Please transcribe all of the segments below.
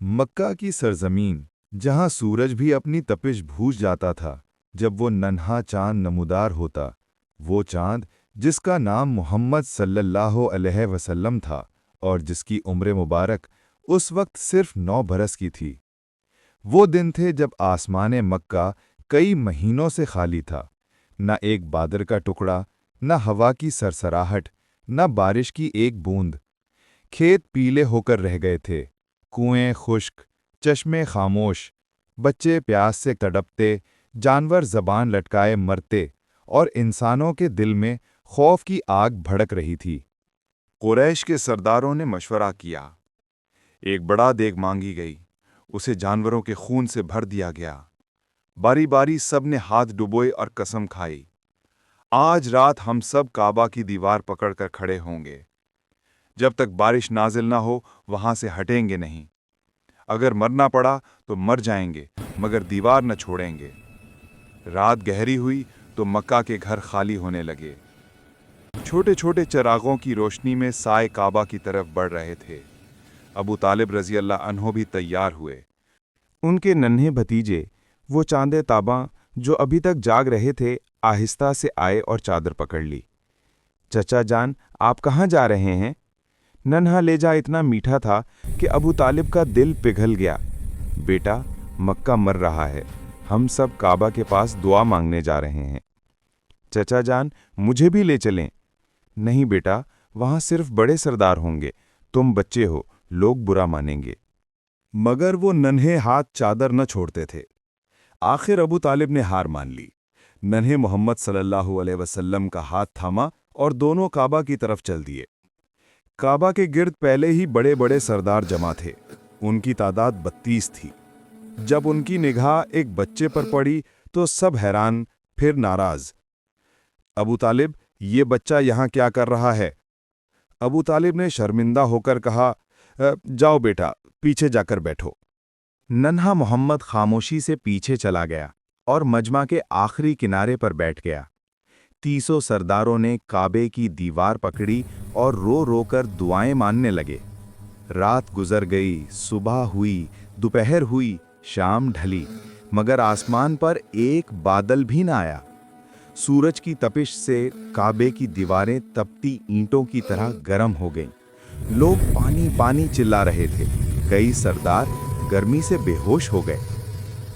मक्का की सरजमीन, जहां सूरज भी अपनी तपिश भूल जाता था जब वो नन्हा चांद नमूदार होता, वो चांद जिसका नाम मोहम्मद सल्लल्लाहु अलैहि वसल्लम था और जिसकी उम्र मुबारक उस वक्त सिर्फ 9 बरस की थी। वो दिन थे जब आसमान मक्का कई महीनों से खाली था, न एक बादल का टुकड़ा, न हवा की सरसराहट, न बारिश की एक बूंद। खेत पीले होकर रह गए थे, कुएं खुश्क, चश्मे खामोश, बच्चे प्यास से तड़पते, जानवर जबान लटकाए मरते और इंसानों के दिल में खौफ की आग भड़क रही थी। कुरैश के सरदारों ने मशवरा किया। एक बड़ा देग मांगी गई, उसे जानवरों के खून से भर दिया गया। बारी बारी सब ने हाथ डुबोए और कसम खाई, आज रात हम सब काबा की दीवार पकड़कर खड़े होंगे। जब तक बारिश नाजिल ना हो वहां से हटेंगे नहीं। अगर मरना पड़ा तो मर जाएंगे, मगर दीवार न छोड़ेंगे। रात गहरी हुई तो मक्का के घर खाली होने लगे। छोटे छोटे चिरागों की रोशनी में साए काबा की तरफ बढ़ रहे थे। अबू तालिब रजी अल्लाह अन्हो भी तैयार हुए। उनके नन्हे भतीजे, वो चांदे ताबा जो अभी तक जाग रहे थे, आहिस्ता से आए और चादर पकड़ ली। चचा जान, आप कहाँ जा रहे हैं? नन्हा लेजा इतना मीठा था कि अबू तालिब का दिल पिघल गया। बेटा, मक्का मर रहा है, हम सब काबा के पास दुआ मांगने जा रहे हैं। चचा जान, मुझे भी ले चलें। नहीं बेटा, वहां सिर्फ बड़े सरदार होंगे, तुम बच्चे हो, लोग बुरा मानेंगे। मगर वो नन्हे हाथ चादर न छोड़ते थे। आखिर अबू तालिब ने हार मान ली। नन्हे मोहम्मद सल्लल्लाहु अलैहि वसल्लम का हाथ थामा और दोनों काबा की तरफ चल दिए। काबा के गिर्द पहले ही बड़े बड़े सरदार जमा थे। उनकी तादाद 32 थी। जब उनकी निगाह एक बच्चे पर पड़ी तो सब हैरान, फिर नाराज। अबू तालिब, ये बच्चा यहाँ क्या कर रहा है? अबू तालिब ने शर्मिंदा होकर कहा, जाओ बेटा, पीछे जाकर बैठो। नन्हा मोहम्मद खामोशी से पीछे चला गया और मजमा के आखिरी किनारे पर बैठ गया। 30 सरदारों ने काबे की दीवार पकड़ी और रो रो कर दुआएं मानने लगे। रात गुजर गई, सुबह हुई, दोपहर हुई, शाम ढली, मगर आसमान पर एक बादल भी न आया। सूरज की तपिश से काबे की दीवारें तपती ईंटों की तरह गर्म हो गईं। लोग पानी पानी चिल्ला रहे थे। कई सरदार गर्मी से बेहोश हो गए।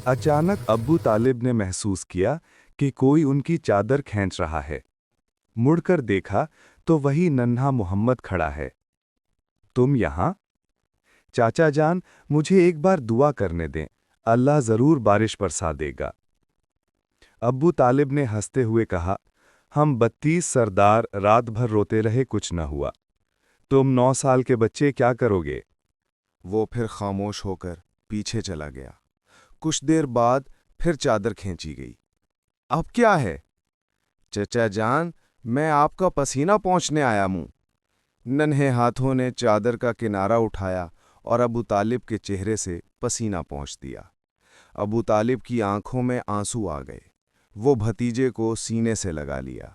अचानक अब्बू तालिब ने महसूस किया कि कोई उनकी चादर खींच रहा है। मुड़कर देखा तो वही नन्हा मोहम्मद खड़ा है। तुम यहाँ? चाचा जान, मुझे एक बार दुआ करने दें, अल्लाह जरूर बारिश बरसा देगा। अब्बू तालिब ने हंसते हुए कहा, हम 32 सरदार रात भर रोते रहे, कुछ न हुआ। तुम 9 साल के बच्चे क्या करोगे? वो फिर खामोश होकर पीछे चला गया। कुछ देर बाद फिर चादर खींची गई। अब क्या है? चचा जान, मैं आपका पसीना पोंछने आया हूं। नन्हे हाथों ने चादर का किनारा उठाया और अबू तालिब के चेहरे से पसीना पोंछ दिया। अबू तालिब की आंखों में आंसू आ गए। वो भतीजे को सीने से लगा लिया।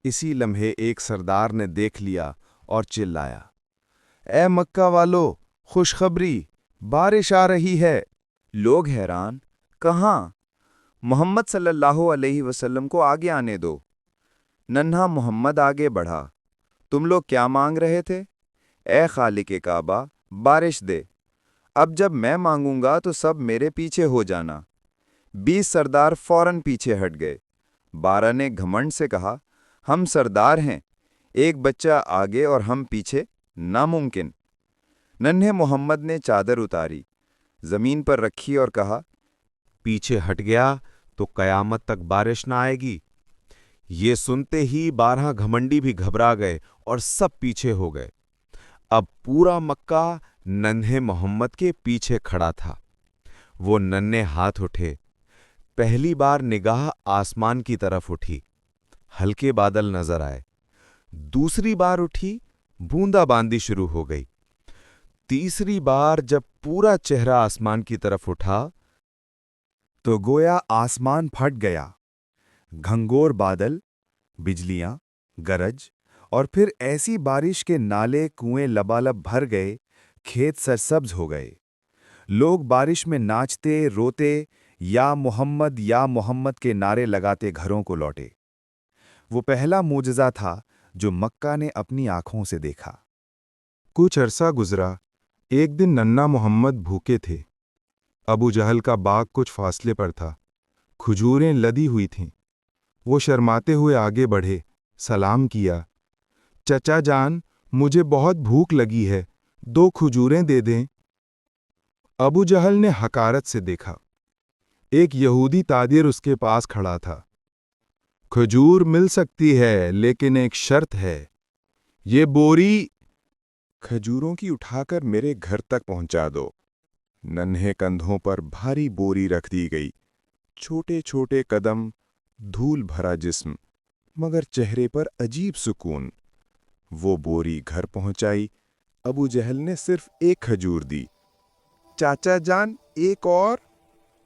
इसी लम्हे एक सरदार ने देख लिया और चिल्लाया, ए मक्का वालो, खुशखबरी, बारिश आ रही है। लोग हैरान, कहाँ? मोहम्मद सल्लल्लाहु अलैहि वसल्लम को आगे आने दो। नन्हा मोहम्मद आगे बढ़ा। तुम लोग क्या मांग रहे थे? ए खालिक काबा, बारिश दे। अब जब मैं मांगूंगा तो सब मेरे पीछे हो जाना। 20 सरदार फौरन पीछे हट गए। 12 ने घमंड से कहा, हम सरदार हैं, एक बच्चा आगे और हम पीछे, नामुमकिन। नन्हे मोहम्मद ने चादर उतारी, जमीन पर रखी और कहा, पीछे हट गया तो कयामत तक बारिश ना आएगी। ये सुनते ही 12 घमंडी भी घबरा गए और सब पीछे हो गए। अब पूरा मक्का नन्हे मोहम्मद के पीछे खड़ा था। वो नन्हे हाथ उठे। पहली बार निगाह आसमान की तरफ उठी, हल्के बादल नजर आए। दूसरी बार उठी, बूंदाबांदी शुरू हो गई। तीसरी बार जब पूरा चेहरा आसमान की तरफ उठा तो गोया आसमान फट गया। घंघोर बादल, बिजलियां, गरज और फिर ऐसी बारिश के नाले कुएं लबालब भर गए, खेत सरसब्ज हो गए। लोग बारिश में नाचते रोते या मोहम्मद के नारे लगाते घरों को लौटे। वो पहला मूजज़ा था जो मक्का ने अपनी आंखों से देखा। कुछ अरसा गुजरा। एक दिन नन्ना मोहम्मद भूखे थे। अबू जहल का बाग कुछ फासले पर था। खजूरें लदी हुई थीं। वो शर्माते हुए आगे बढ़े, सलाम किया। चचा जान, मुझे बहुत भूख लगी है, 2 खजूरें दे दें। अबू जहल ने हकारत से देखा। एक यहूदी ताजिर उसके पास खड़ा था। खजूर मिल सकती है, लेकिन एक शर्त है। ये बोरी खजूरों की उठाकर मेरे घर तक पहुंचा दो। नन्हे कंधों पर भारी बोरी रख दी गई। छोटे छोटे कदम, धूल भरा जिस्म, मगर चेहरे पर अजीब सुकून। वो बोरी घर पहुंचाई। अबू जहल ने सिर्फ एक खजूर दी। चाचा जान, एक और।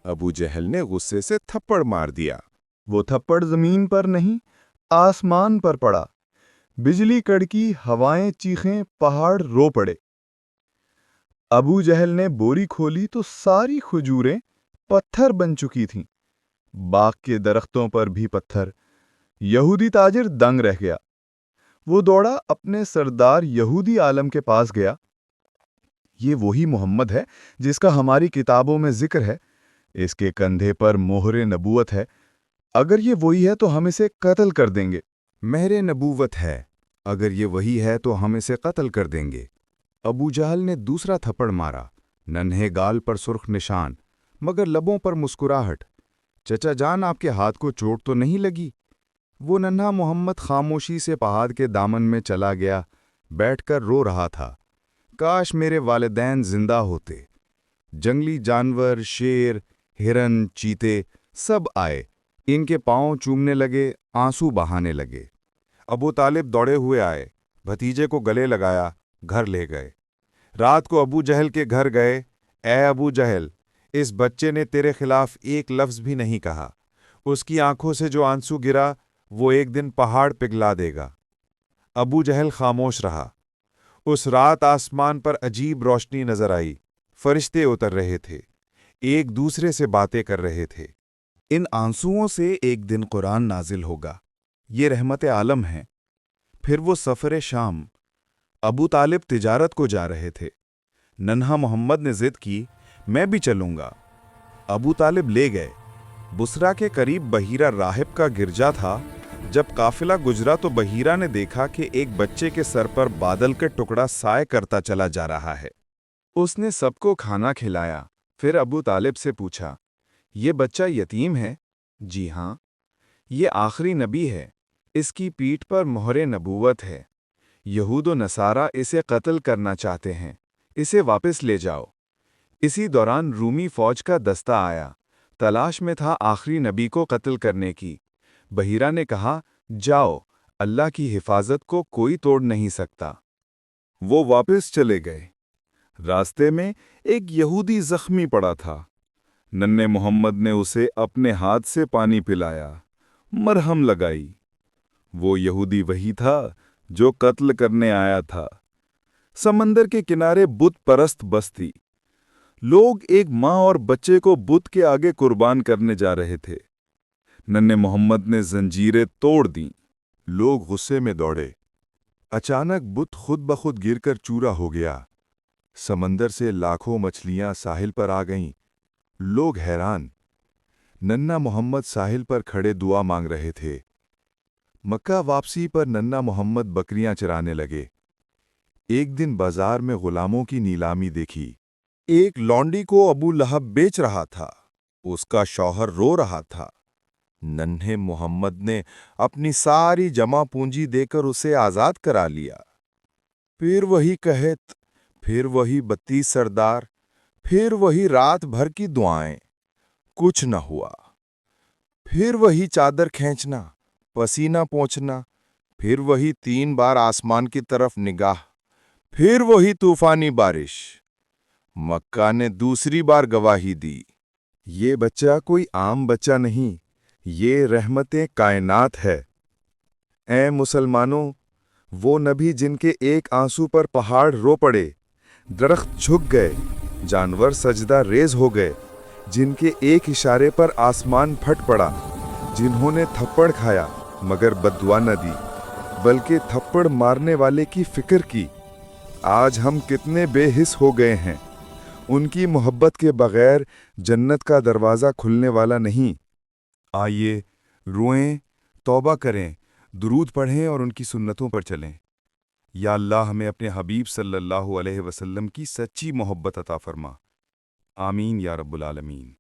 अबू जहल ने गुस्से से थप्पड़ मार दिया। वो थप्पड़ जमीन पर नहीं, आसमान पर पड़ा। बिजली कड़की, हवाएं चीखें, पहाड़ रो पड़े। अबू जहल ने बोरी खोली तो सारी खजूरें पत्थर बन चुकी थीं। बाग के दरख्तों पर भी पत्थर। यहूदी ताजिर दंग रह गया। वो दौड़ा, अपने सरदार यहूदी आलम के पास गया। ये वही मोहम्मद है जिसका हमारी किताबों में जिक्र है। इसके कंधे पर मोहरे नबूवत है। अगर ये वही है तो हम इसे कत्ल कर देंगे। महरे नबूवत है, अगर ये वही है तो हम इसे कत्ल कर देंगे। अबू जहल ने दूसरा थप्पड़ मारा। नन्हे गाल पर सुर्ख निशान, मगर लबों पर मुस्कुराहट। चचा जान, आपके हाथ को चोट तो नहीं लगी? वो नन्हा मोहम्मद खामोशी से पहाड़ के दामन में चला गया, बैठकर रो रहा था। काश मेरे वालिदैन जिंदा होते। जंगली जानवर, शेर, हिरन, चीते सब आए। इनके पांव चूमने लगे, आंसू बहाने लगे। अबू तालिब दौड़े हुए आए, भतीजे को गले लगाया, घर ले गए। रात को अबू जहल के घर गए। ए अबू जहल, इस बच्चे ने तेरे खिलाफ एक लफ्ज भी नहीं कहा। उसकी आंखों से जो आंसू गिरा वो एक दिन पहाड़ पिघला देगा। अबू जहल खामोश रहा। उस रात आसमान पर अजीब रोशनी नजर आई। फरिश्ते उतर रहे थे, एक दूसरे से बातें कर रहे थे। इन आंसुओं से एक दिन कुरान नाजिल होगा। ये रहमत आलम है। फिर वो सफ़र शाम। अबू तालिब तिजारत को जा रहे थे। नन्हा मोहम्मद ने जिद की, मैं भी चलूंगा। अबू तालिब ले गए। बुसरा के करीब बहीरा राहिब का गिरजा था। जब काफिला गुजरा तो बहीरा ने देखा कि एक बच्चे के सर पर बादल का टुकड़ा साए करता चला जा रहा है। उसने सबको खाना खिलाया। फिर अबू तालिब से पूछा, ये बच्चा यतीम है? जी हाँ। ये आखिरी नबी है। इसकी पीठ पर मोहरे नबूवत है। यहूद व नसारा इसे कत्ल करना चाहते हैं। इसे वापस ले जाओ। इसी दौरान रूमी फौज का दस्ता आया। तलाश में था आखिरी नबी को कत्ल करने की। बहीरा ने कहा, जाओ, अल्लाह की हिफाजत को कोई तोड़ नहीं सकता। वो वापस चले गए। रास्ते में एक यहूदी जख्मी पड़ा था। नन्हे मोहम्मद ने उसे अपने हाथ से पानी पिलाया, मरहम लगाई। वो यहूदी वही था जो कत्ल करने आया था। समंदर के किनारे बुत परस्त बस्ती। लोग एक माँ और बच्चे को बुत के आगे कुर्बान करने जा रहे थे। नन्हे मोहम्मद ने जंजीरें तोड़ दीं। लोग गुस्से में दौड़े। अचानक बुत खुद ब खुद गिरकर चूरा हो गया। समंदर से लाखों मछलियां साहिल पर आ गईं। लोग हैरान। नन्हा मोहम्मद साहिल पर खड़े दुआ मांग रहे थे। मक्का वापसी पर नन्हा मोहम्मद बकरियां चराने लगे। एक दिन बाजार में गुलामों की नीलामी देखी। एक लौंडी को अबू लहब बेच रहा था। उसका शौहर रो रहा था। नन्हे मोहम्मद ने अपनी सारी जमा पूंजी देकर उसे आजाद करा लिया। फिर वही कहत, फिर वही 32 सरदार, फिर वही रात भर की दुआएं। कुछ न हुआ। फिर वही चादर खींचना, पसीना पोंछना, फिर वही 3 बार आसमान की तरफ निगाह, फिर वही तूफानी बारिश। मक्का ने दूसरी बार गवाही दी, ये बच्चा कोई आम बच्चा नहीं, ये रहमते कायनात है। ऐ मुसलमानों, वो नबी जिनके एक आंसू पर पहाड़ रो पड़े, दरख्त झुक गए, जानवर सजदा रेज हो गए, जिनके एक इशारे पर आसमान फट पड़ा, जिन्होंने थप्पड़ खाया मगर बद्दुआ न दी, बल्कि थप्पड़ मारने वाले की फिक्र की। आज हम कितने बेहिस हो गए हैं। उनकी मोहब्बत के बगैर जन्नत का दरवाज़ा खुलने वाला नहीं। आइए रोएं, तौबा करें, दुरूद पढ़ें और उनकी सुन्नतों पर चलें। या अल्लाह हमें अपने हबीब सल्लल्लाहु अलैहि वसल्लम की सच्ची मोहब्बत अता फरमा। आमीन या रब्बुल आलमीन।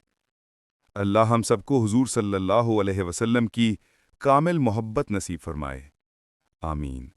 अल्लाह हम सबको हुजूर सल्लल्लाहु अलैहि वसल्लम की कामिल मोहब्बत नसीब फरमाए। आमीन।